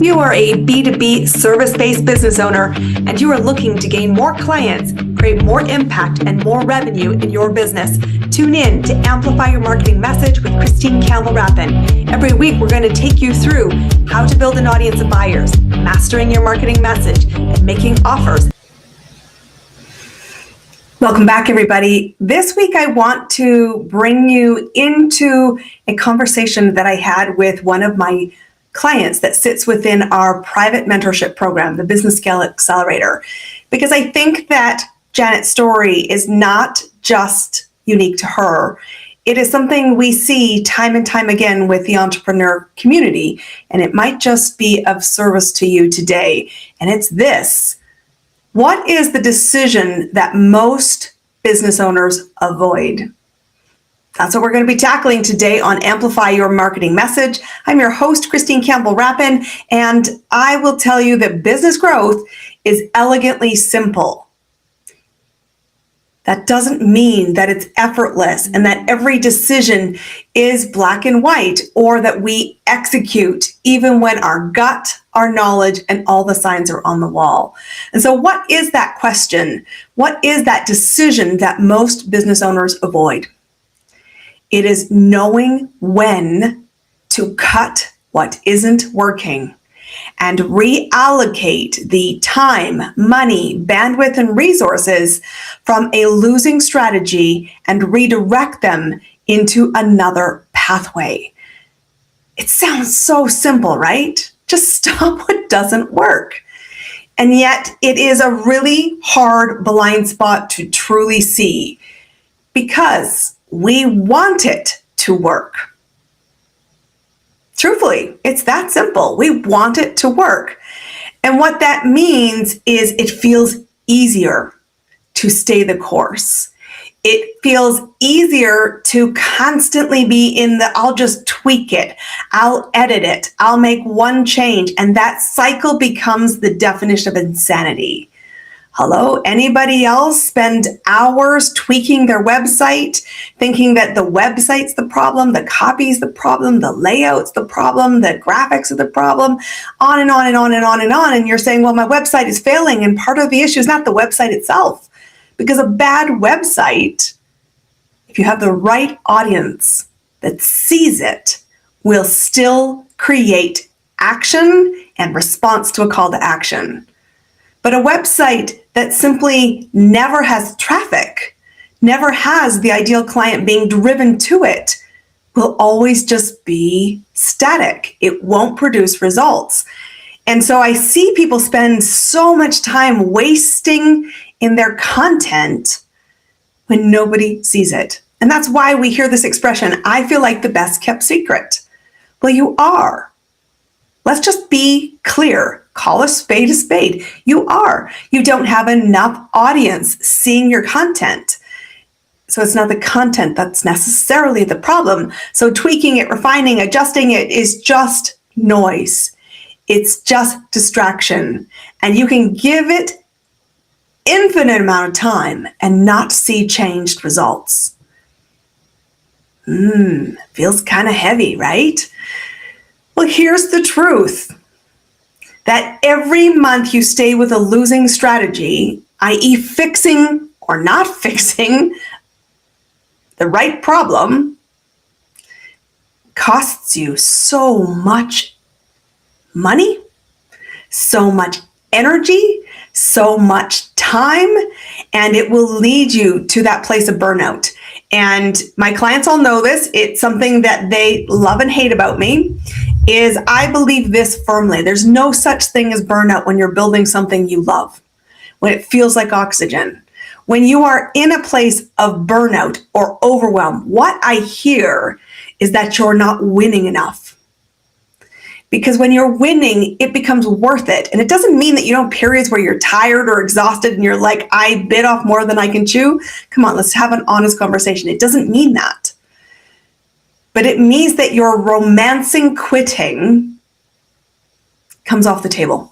you are a B2B service-based business owner and you are looking to gain more clients, create more impact and more revenue in your business, tune in to Amplify Your Marketing Message with Campbell Rapin. Every week, we're going to take you through how to build an audience of buyers, mastering your marketing message, and making offers. Welcome back, everybody. This week, I want to bring you into a conversation that I had with one of my clients that sits within our private mentorship program, the Business Scale Accelerator, because I think that Janet's story is not just unique to her. It is something we see time and time again with the entrepreneur community, and it might just be of service to you today. And it's this: what is the decision that most business owners avoid? That's what we're going to be tackling today on Amplify Your Marketing Message. I'm your host, Campbell Rapin, and I will tell you that business growth is elegantly simple. That doesn't mean that it's effortless and that every decision is black and white, or that we execute even when our gut, our knowledge, and all the signs are on the wall. And so what is that question? What is that decision that most business owners avoid? It is knowing when to cut what isn't working and reallocate the time, money, bandwidth, and resources from a losing strategy and redirect them into another pathway. It sounds so simple, right? Just stop what doesn't work. And yet it is a really hard blind spot to truly see, because we want it to work. Truthfully, it's that simple. We want it to work. And what that means is it feels easier to stay the course. It feels easier to constantly be in the, I'll just tweak it, I'll edit it, I'll make one change. And that cycle becomes the definition of insanity. Hello, anybody else spend hours tweaking their website, thinking that the website's the problem, the copy's the problem, the layout's the problem, the graphics are the problem, on and on and on and on and on. And you're saying, well, my website is failing. And part of the issue is not the website itself, because a bad website, if you have the right audience that sees it, will still create action and response to a call to action. But a website that simply never has traffic, never has the ideal client being driven to it, will always just be static. It won't produce results. And so I see people spend so much time wasting in their content when nobody sees it. And that's why we hear this expression, I feel like the best kept secret. Well, you are. Let's just be clear. Call a spade a spade. You are. You don't have enough audience seeing your content. So it's not the content that's necessarily the problem. So tweaking it, refining, adjusting it is just noise. It's just distraction. And you can give it infinite amount of time and not see changed results. Feels kind of heavy, right? Well, here's the truth. That every month you stay with a losing strategy, i.e. fixing or not fixing the right problem, costs you so much money, so much energy, so much time, and it will lead you to that place of burnout. And my clients all know this. It's something that they love and hate about me, is I believe this firmly. There's no such thing as burnout when you're building something you love, when it feels like oxygen. When you are in a place of burnout or overwhelm, what I hear is that you're not winning enough. Because when you're winning, it becomes worth it. And it doesn't mean that you don't have periods where you're tired or exhausted and you're like, I bit off more than I can chew. Come on, let's have an honest conversation. It doesn't mean that. But it means that your romancing quitting comes off the table.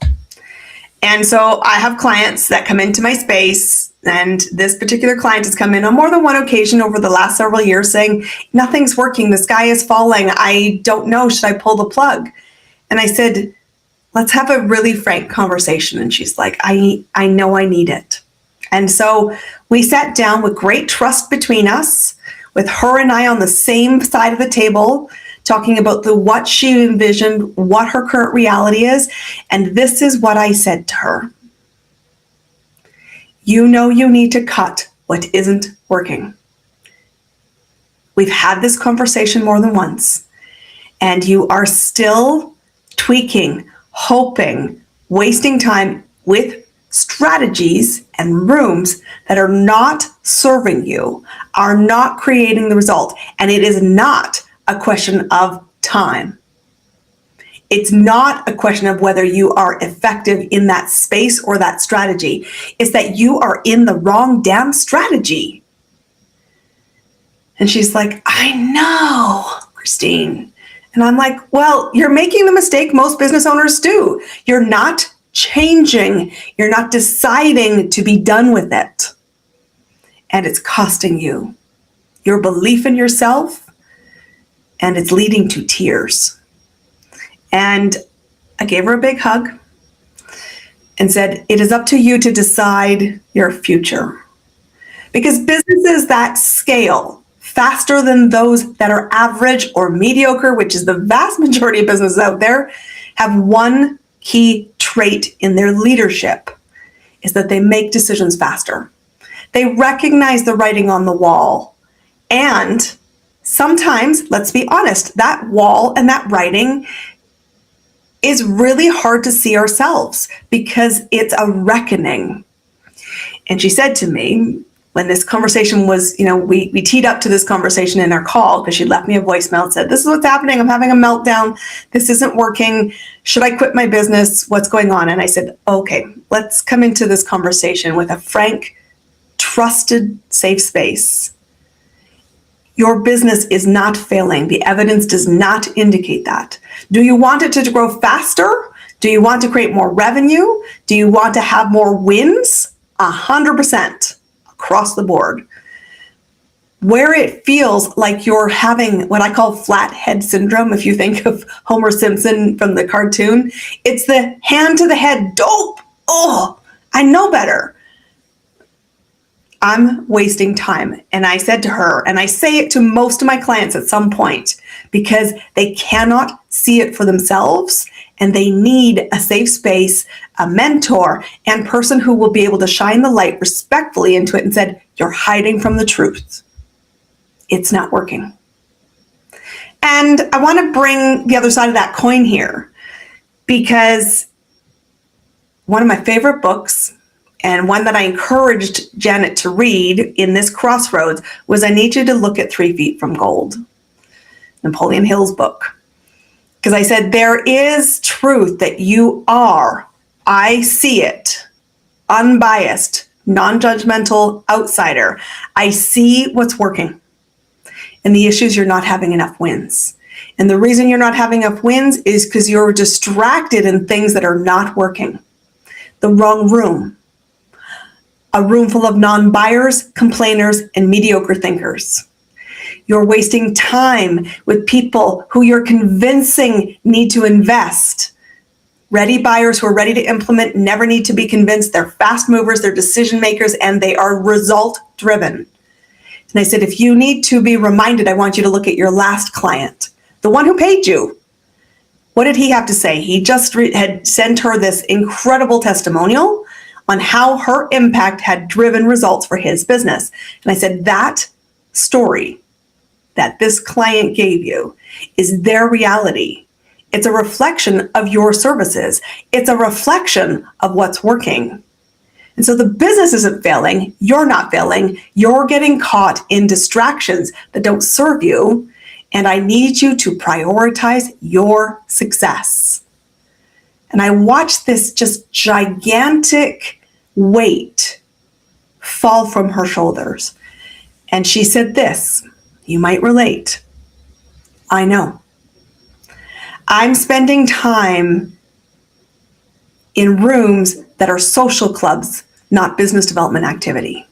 And so I have clients that come into my space, and this particular client has come in on more than one occasion over the last several years saying, nothing's working, the sky is falling, I don't know, should I pull the plug? And I said, let's have a really frank conversation. And she's like, I know I need it. And so we sat down with great trust between us, with her and I on the same side of the table, talking about what she envisioned, what her current reality is. And this is what I said to her. You know you need to cut what isn't working. We've had this conversation more than once, and you are still tweaking, hoping, wasting time with strategies and rooms that are not serving you, are not creating the result. And it is not a question of time. It's not a question of whether you are effective in that space or that strategy. It's that you are in the wrong damn strategy. And she's like, I know, Christine. And I'm like, well, you're making the mistake most business owners do. You're not changing. You're not deciding to be done with it. And it's costing you your belief in yourself, and it's leading to tears. And I gave her a big hug and said, it is up to you to decide your future. Because businesses that scale faster than those that are average or mediocre, which is the vast majority of businesses out there, have one key trait in their leadership, is that they make decisions faster. They recognize the writing on the wall. And sometimes, let's be honest, that wall and that writing is really hard to see ourselves because it's a reckoning. And she said to me, when this conversation was, we teed up to this conversation in our call, because she left me a voicemail and said, this is what's happening. I'm having a meltdown. This isn't working. Should I quit my business? What's going on? And I said, okay, let's come into this conversation with a frank, trusted, safe space. Your business is not failing. The evidence does not indicate that. Do you want it to grow faster? Do you want to create more revenue? Do you want to have more wins? 100%. Across the board. Where it feels like you're having what I call flat head syndrome, if you think of Homer Simpson from the cartoon, it's the hand to the head dope. Oh, I know better. I'm wasting time. And I said to her, and I say it to most of my clients at some point, because they cannot see it for themselves and they need a safe space, a mentor, and person who will be able to shine the light respectfully into it and said, you're hiding from the truth. It's not working. And I want to bring the other side of that coin here, because one of my favorite books, and one that I encouraged Janet to read in this crossroads, was I Need You to Look at 3 Feet from Gold, Napoleon Hill's book. Because I said, there is truth that you are, I see it, unbiased, non-judgmental outsider. I see what's working. And the issue is you're not having enough wins. And the reason you're not having enough wins is because you're distracted in things that are not working. The wrong room. A room full of non-buyers, complainers, and mediocre thinkers. You're wasting time with people who you're convincing need to invest. Ready buyers who are ready to implement never need to be convinced. They're fast movers, they're decision makers, and they are result driven. And I said, if you need to be reminded, I want you to look at your last client, the one who paid you. What did he have to say? He just had sent her this incredible testimonial on how her impact had driven results for his business. And I said, that story that this client gave you is their reality. It's a reflection of your services. It's a reflection of what's working. And so the business isn't failing. You're not failing. You're getting caught in distractions that don't serve you. And I need you to prioritize your success. And I watched this just gigantic weight fall from her shoulders. And she said this, you might relate. I know. I'm spending time in rooms that are social clubs, not business development activity.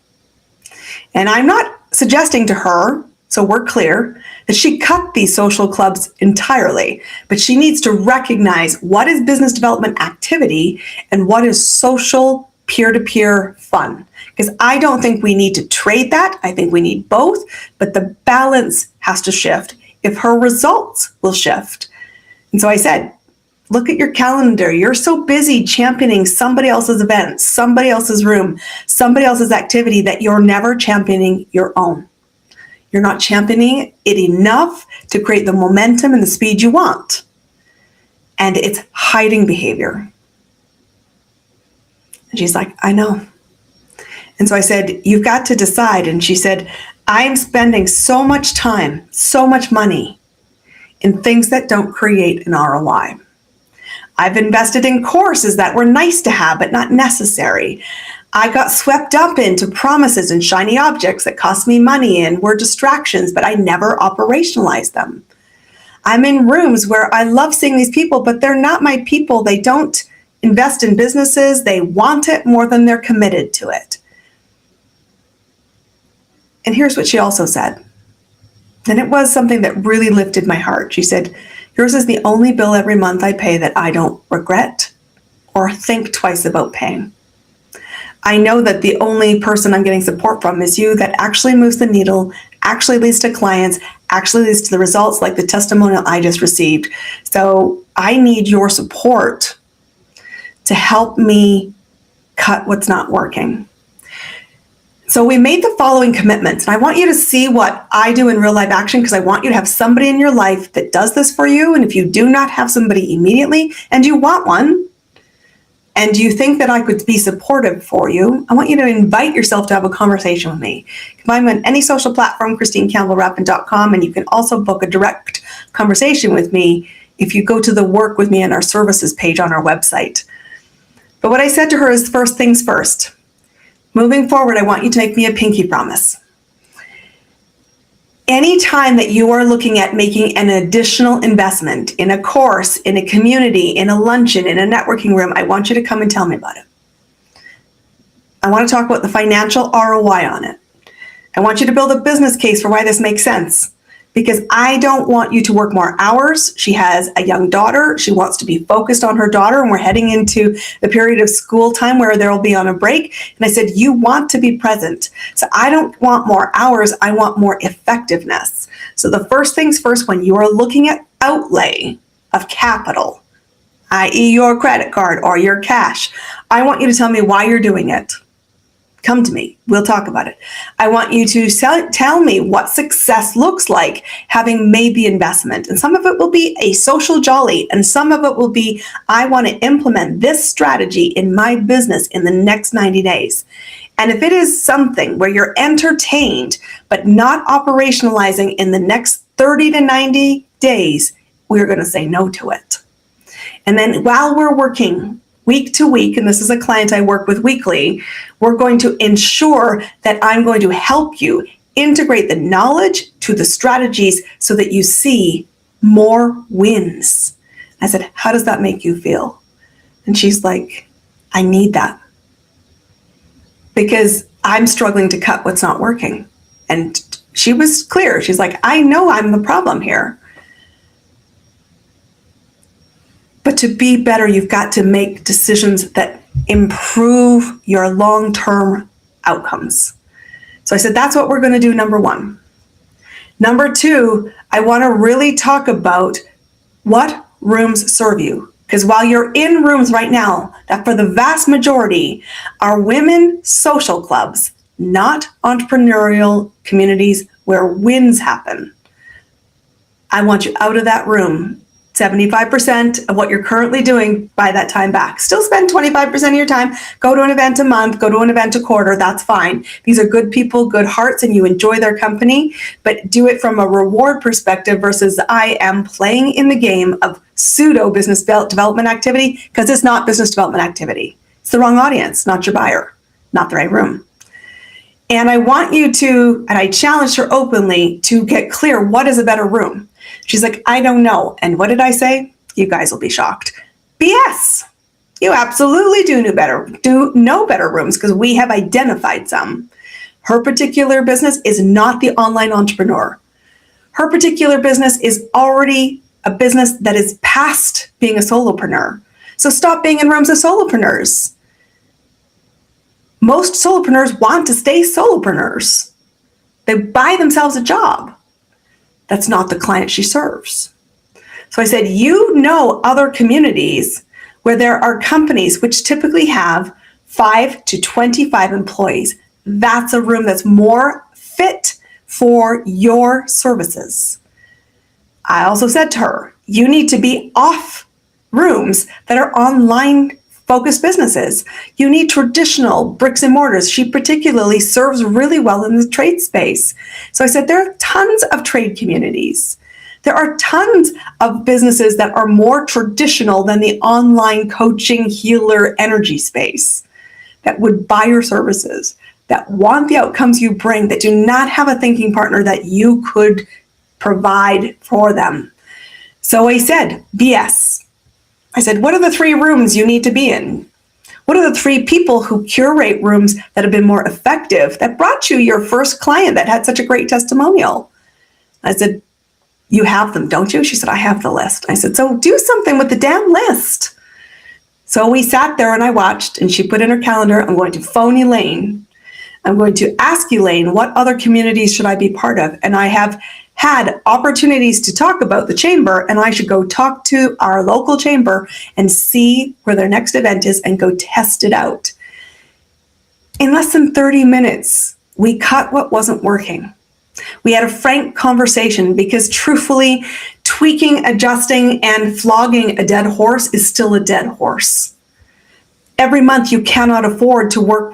And I'm not suggesting to her So we're clear that she cut these social clubs entirely, but she needs to recognize what is business development activity and what is social peer-to-peer fun. Because I don't think we need to trade that. I think we need both, but the balance has to shift if her results will shift. And so I said, look at your calendar. You're so busy championing somebody else's event, somebody else's room, somebody else's activity that you're never championing your own. You're not championing it enough to create the momentum and the speed you want. And it's hiding behavior. And she's like, I know. And so I said, you've got to decide. And she said, I'm spending so much time, so much money in things that don't create an ROI. I've invested in courses that were nice to have, but not necessary. I got swept up into promises and shiny objects that cost me money and were distractions, but I never operationalized them. I'm in rooms where I love seeing these people, but they're not my people. They don't invest in businesses. They want it more than they're committed to it. And here's what she also said. And it was something that really lifted my heart. She said, yours is the only bill every month I pay that I don't regret or think twice about paying. I know that the only person I'm getting support from is you that actually moves the needle, actually leads to clients, actually leads to the results like the testimonial I just received. So I need your support to help me cut what's not working. So we made the following commitments, and I want you to see what I do in real life action because I want you to have somebody in your life that does this for you. And if you do not have somebody immediately and you want one, and you think that I could be supportive for you, I want you to invite yourself to have a conversation with me. I'm on any social platform, ChristineCampbellRapin.com, and you can also book a direct conversation with me if you go to the Work With Me and Our Services page on our website. But what I said to her is first things first. Moving forward, I want you to make me a pinky promise. Anytime that you are looking at making an additional investment in a course, in a community, in a luncheon, in a networking room, I want you to come and tell me about it. I want to talk about the financial ROI on it. I want you to build a business case for why this makes sense. Because I don't want you to work more hours. She has a young daughter. She wants to be focused on her daughter, and we're heading into the period of school time where they'll be on a break. And I said, you want to be present. So I don't want more hours. I want more effectiveness. So the first things first, when you are looking at outlay of capital, i.e. your credit card or your cash, I want you to tell me why you're doing it. Come to me. We'll talk about it. I want you to tell me what success looks like having made the investment. And some of it will be a social jolly, and some of it will be, I want to implement this strategy in my business in the next 90 days. And if it is something where you're entertained, but not operationalizing in the next 30 to 90 days, we're going to say no to it. And then while we're working week to week, and this is a client I work with weekly, we're going to ensure that I'm going to help you integrate the knowledge to the strategies so that you see more wins. I said, how does that make you feel? And she's like, I need that because I'm struggling to cut what's not working. And she was clear. She's like, I know I'm the problem here. But to be better, you've got to make decisions that improve your long-term outcomes. So I said, that's what we're going to do, number one. Number two, I want to really talk about what rooms serve you. Because while you're in rooms right now, that for the vast majority are women social clubs, not entrepreneurial communities where wins happen. I want you out of that room. 75% of what you're currently doing, by that time back. Still spend 25% of your time. Go to an event a month, go to an event a quarter, that's fine. These are good people, good hearts, and you enjoy their company, but do it from a reward perspective versus I am playing in the game of pseudo business development activity because it's not business development activity. It's the wrong audience, not your buyer, not the right room. And I want you to, and I challenged her openly to get clear, what is a better room? She's like, I don't know. And what did I say? You guys will be shocked. BS. You absolutely do know better rooms because we have identified some. Her particular business is not the online entrepreneur. Her particular business is already a business that is past being a solopreneur. So stop being in rooms of solopreneurs. Most solopreneurs want to stay solopreneurs. They buy themselves a job. That's not the client she serves. So I said, you know other communities where there are companies which typically have 5 to 25 employees. That's a room that's more fit for your services. I also said to her, you need to be off rooms that are online focused businesses. You need traditional bricks and mortars. She particularly serves really well in the trade space. So I said, there are tons of trade communities. There are tons of businesses that are more traditional than the online coaching, healer, energy space that would buy your services, that want the outcomes you bring, that do not have a thinking partner that you could provide for them. So I said, BS. I said, what are the 3 rooms you need to be in? What are the 3 people who curate rooms that have been more effective, that brought you your first client that had such a great testimonial? I said, you have them, don't you? She said, I have the list. I said, so do something with the damn list. So we sat there and I watched, and she put in her calendar, I'm going to phone Elaine. I'm going to ask Elaine, what other communities should I be part of? And I have had opportunities to talk about the chamber, and I should go talk to our local chamber and see where their next event is and go test it out. In less than 30 minutes, we cut what wasn't working. We had a frank conversation because truthfully, tweaking, adjusting, and flogging a dead horse is still a dead horse. Every month you cannot afford to work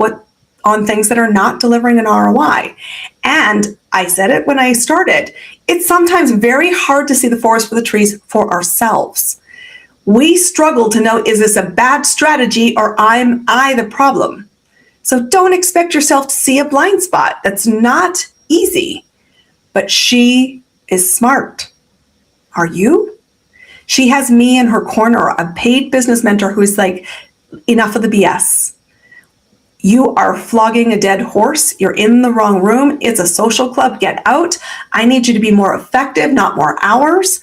on things that are not delivering an ROI. And I said it when I started, it's sometimes very hard to see the forest for the trees for ourselves. We struggle to know, is this a bad strategy or am I the problem? So don't expect yourself to see a blind spot. That's not easy. But she is smart. Are you? She has me in her corner, a paid business mentor who's like, enough of the BS. You are flogging a dead horse. You're in the wrong room. It's a social club. Get out. I need you to be more effective, not more hours,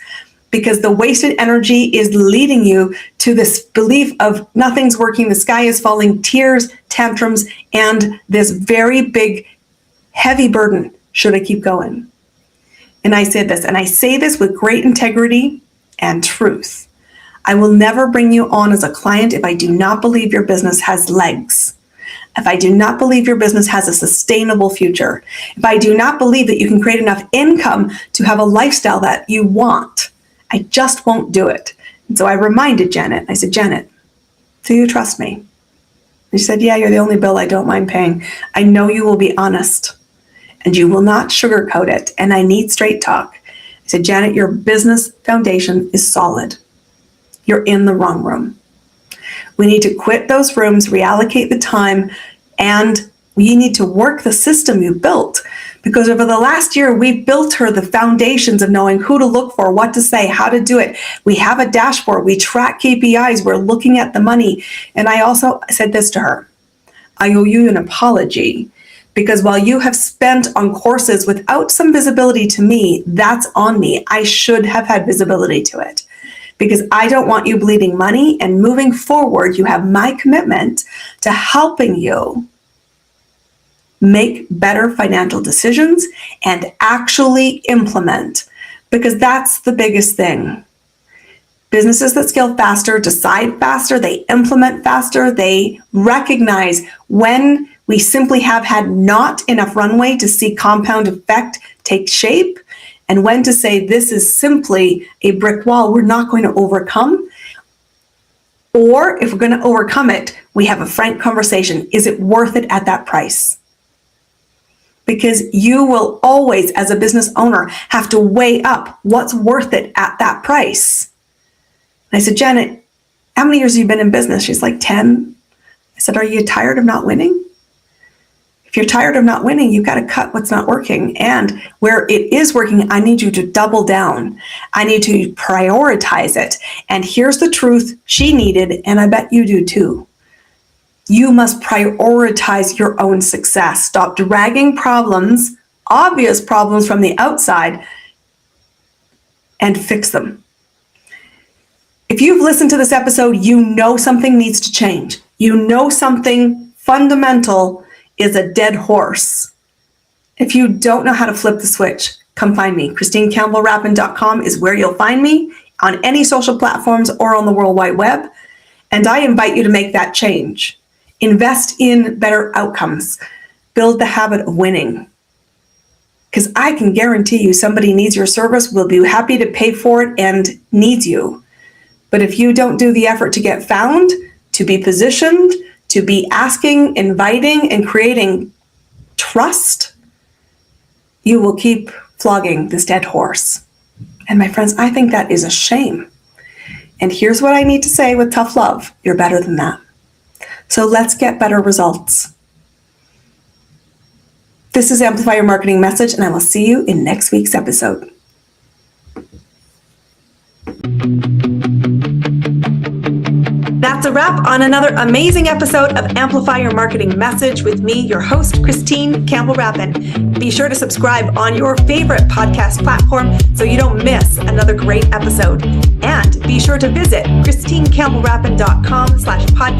because the wasted energy is leading you to this belief of nothing's working, the sky is falling, tears, tantrums, and this very big, heavy burden. Should I keep going? And I said this, and I say this with great integrity and truth. I will never bring you on as a client if I do not believe your business has legs. If I do not believe your business has a sustainable future, if I do not believe that you can create enough income to have a lifestyle that you want, I just won't do it. And so I reminded Janet, I said, Janet, do you trust me? And she said, yeah, you're the only bill I don't mind paying. I know you will be honest and you will not sugarcoat it. And I need straight talk. I said, Janet, your business foundation is solid. You're in the wrong room. We need to quit those rooms, reallocate the time, and we need to work the system you built. Because over the last year, we've built her the foundations of knowing who to look for, what to say, how to do it. We have a dashboard. We track KPIs. We're looking at the money. And I also said this to her. I owe you an apology because while you have spent on courses without some visibility to me, that's on me. I should have had visibility to it. Because I don't want you bleeding money, and moving forward, you have my commitment to helping you make better financial decisions and actually implement, because that's the biggest thing. Businesses that scale faster, decide faster, they implement faster, they recognize when we simply have had not enough runway to see compound effect take shape, and when to say this is simply a brick wall we're not going to overcome. Or if we're going to overcome it, we have a frank conversation. Is it worth it at that price? Because you will always, as a business owner, have to weigh up what's worth it at that price. And I said, Janet, how many years have you been in business? She's like 10. I said, are you tired of not winning? If you're tired of not winning, you've got to cut what's not working. And where it is working, I need you to double down. I need to prioritize it. And here's the truth she needed, and I bet you do too. You must prioritize your own success. Stop dragging problems, obvious problems from the outside, and fix them. If you've listened to this episode, you know something needs to change. You know something fundamental is a dead horse. If you don't know how to flip the switch, come find me. ChristineCampbellRapin.com is where you'll find me on any social platforms or on the World Wide Web. And I invite you to make that change. Invest in better outcomes. Build the habit of winning. Because I can guarantee you somebody needs your service, will be happy to pay for it, and needs you. But if you don't do the effort to get found, to be positioned, to be asking, inviting, and creating trust, you will keep flogging this dead horse. And my friends, I think that is a shame. And here's what I need to say with tough love. You're better than that. So let's get better results. This is Amplify Your Marketing Message, and I will see you in next week's episode. That's a wrap on another amazing episode of Amplify Your Marketing Message with me, your host, Christine Campbell Rapin. Be sure to subscribe on your favorite podcast platform so you don't miss another great episode. And be sure to visit ChristineCampbellRapin.com/podcast